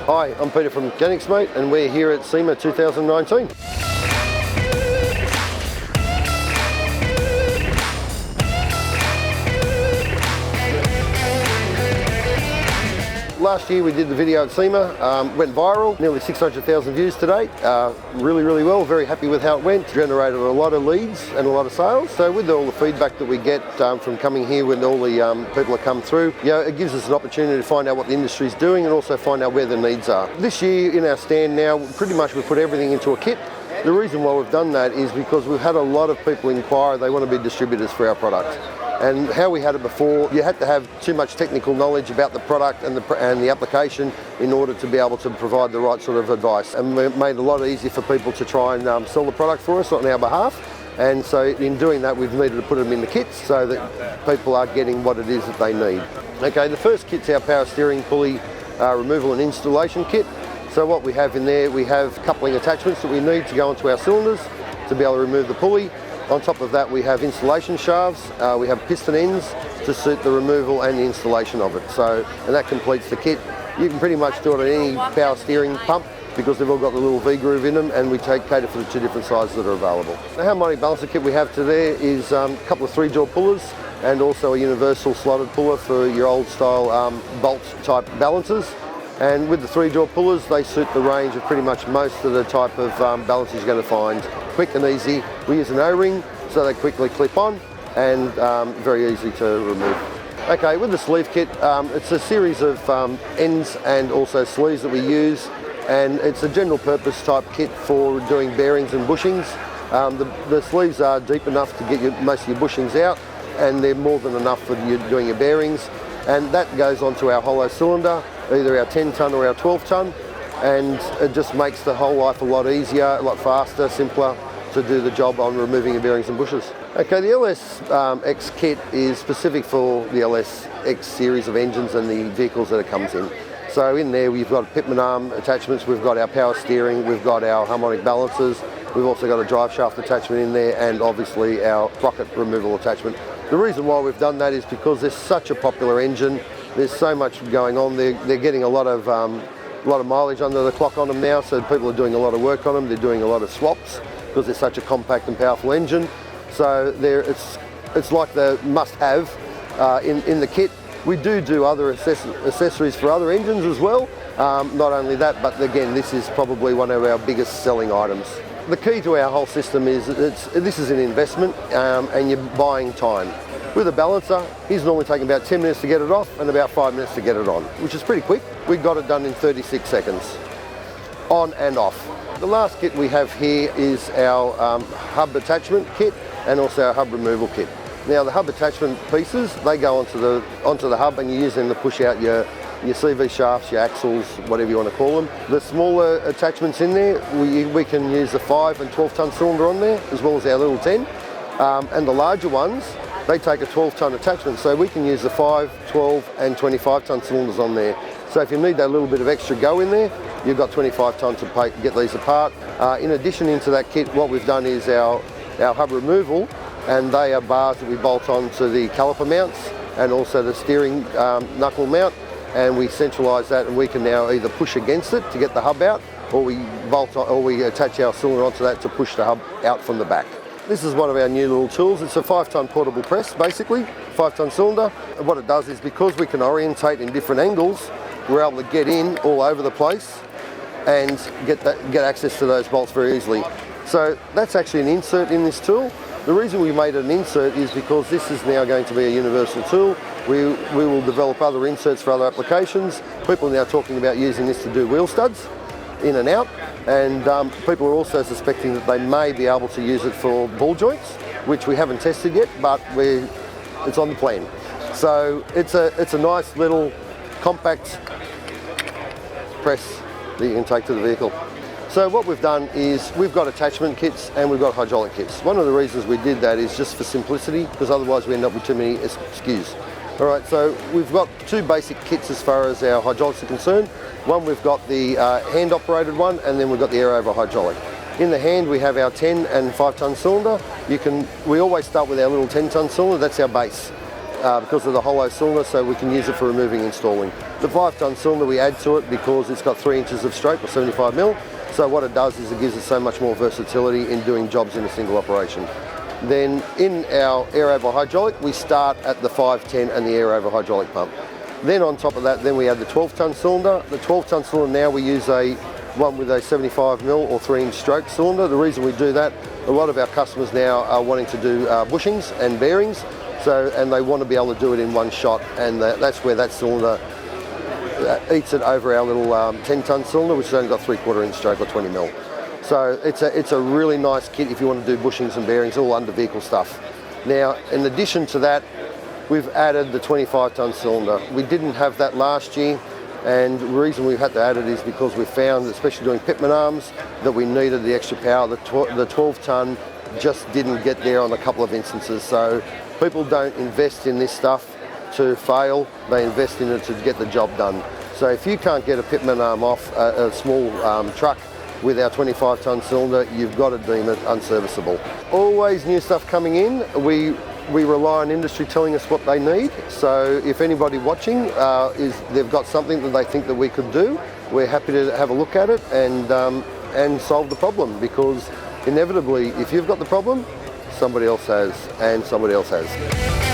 Hi, I'm Peter from Mechanics Mate, and we're here at SEMA 2019. Last year we did the video at SEMA, went viral, nearly 600,000 views to date. Really well, very happy with how it went. Generated a lot of leads and a lot of sales. So with all the feedback that we get from coming here when all the people that come through, it gives us an opportunity to find out what the industry's doing and also find out where the needs are. This year in our stand now, pretty much we've put everything into a kit. The reason why we've done that is because we've had a lot of people inquire they want to be distributors for our product. And how we had it before, you had to have too much technical knowledge about the product and the application in order to be able to provide the right sort of advice. And we made it a lot easier for people to try and sell the product for us on our behalf. And so in doing that, we've needed to put them in the kits so that people are getting what it is that they need. Okay, the first kit's our power steering pulley removal and installation kit. So what we have in there, we have coupling attachments that we need to go onto our cylinders to be able to remove the pulley. On top of that, we have installation shafts, we have piston ends to suit the removal and the installation of it. And that completes the kit. You can pretty much do it on any power steering pump because they've all got the little V-groove in them, and we cater for the two different sizes that are available. The harmonic balancer kit we have today is a couple of 3-jaw pullers and also a universal slotted puller for your old style bolt type balancers. And with the 3-jaw pullers, they suit the range of pretty much most of the type of balancers you're going to find. Quick and easy. We use an O-ring so they quickly clip on and very easy to remove. Okay, with the sleeve kit, it's a series of ends and also sleeves that we use, and it's a general purpose type kit for doing bearings and bushings. The sleeves are deep enough to get most of your bushings out, and they're more than enough for you doing your bearings. And that goes onto our hollow cylinder, either our 10-ton or our 12-ton, and it just makes the whole life a lot easier, a lot faster, simpler to do the job on removing your bearings and bushes. Okay, the LS-X kit is specific for the LS-X series of engines and the vehicles that it comes in. So in there we've got pitman arm attachments, we've got our power steering, we've got our harmonic balancers, we've also got a drive shaft attachment in there, and obviously our sprocket removal attachment. The reason why we've done that is because there's such a popular engine. There's so much going on. They're getting a lot of mileage under the clock on them now, so people are doing a lot of work on them. They're doing a lot of swaps because they're such a compact and powerful engine. So it's like the must-have in the kit. We do other accessories for other engines as well. Not only that, but again, this is probably one of our biggest selling items. The key to our whole system is this is an investment and you're buying time. With a balancer, he's normally taking about 10 minutes to get it off and about 5 minutes to get it on, which is pretty quick. We got it done in 36 seconds, on and off. The last kit we have here is our hub attachment kit and also our hub removal kit. Now the hub attachment pieces, they go onto the hub and you use them to push out your CV shafts, your axles, whatever you want to call them. The smaller attachments in there, we can use the 5 and 12-ton cylinder on there, as well as our little 10. And the larger ones, they take a 12-ton attachment, so we can use the 5, 12 and 25-ton cylinders on there. So if you need that little bit of extra go in there, you've got 25 ton to get these apart. In addition into that kit, what we've done is our hub removal, and they are bars that we bolt on to the caliper mounts and also the steering knuckle mount, and we centralise that, and we can now either push against it to get the hub out, or we attach our cylinder onto that to push the hub out from the back. This is one of our new little tools. It's a 5-ton portable press, basically, 5-ton cylinder. And what it does is, because we can orientate in different angles, we're able to get in all over the place and get access to those bolts very easily. So that's actually an insert in this tool. The reason we made it an insert is because this is now going to be a universal tool. We will develop other inserts for other applications. People are now talking about using this to do wheel studs in and out, and people are also suspecting that they may be able to use it for ball joints, which we haven't tested yet, but it's on the plan. So it's a nice little compact press that you can take to the vehicle. So what we've done is we've got attachment kits and we've got hydraulic kits. One of the reasons we did that is just for simplicity, because otherwise we end up with too many SKUs. All right, so we've got two basic kits as far as our hydraulics are concerned. One, we've got the hand-operated one, and then we've got the air-over hydraulic. In the hand, we have our 10 and 5-ton cylinder. We always start with our little 10-ton cylinder. That's our base. because of the hollow cylinder, so we can use it for removing and installing. The 5-ton cylinder we add to it because it's got 3 inches of stroke, or 75mm. So what it does is it gives us so much more versatility in doing jobs in a single operation. Then in our air over hydraulic, we start at the 510 and the air over hydraulic pump. Then on top of that, then we add the 12-ton cylinder. The 12-ton cylinder now we use one with a 75mm or 3-inch stroke cylinder. The reason we do that, a lot of our customers now are wanting to do bushings and bearings, and they want to be able to do it in one shot, and that's where that cylinder eats it over our little 10-ton cylinder, which has only got 3/4 inch stroke or 20mm. So it's a really nice kit if you want to do bushings and bearings, all under vehicle stuff. Now, in addition to that, we've added the 25-ton cylinder. We didn't have that last year, and the reason we've had to add it is because we found, especially doing pitman arms, that we needed the extra power. The 12-ton just didn't get there on a couple of instances. So people don't invest in this stuff to fail, they invest in it to get the job done. So if you can't get a pitman arm off a small truck with our 25-ton cylinder, you've got to deem it unserviceable. Always new stuff coming in. We rely on industry telling us what they need. So if anybody watching they've got something that they think that we could do, we're happy to have a look at it and solve the problem, because inevitably, if you've got the problem, somebody else has, and somebody else has.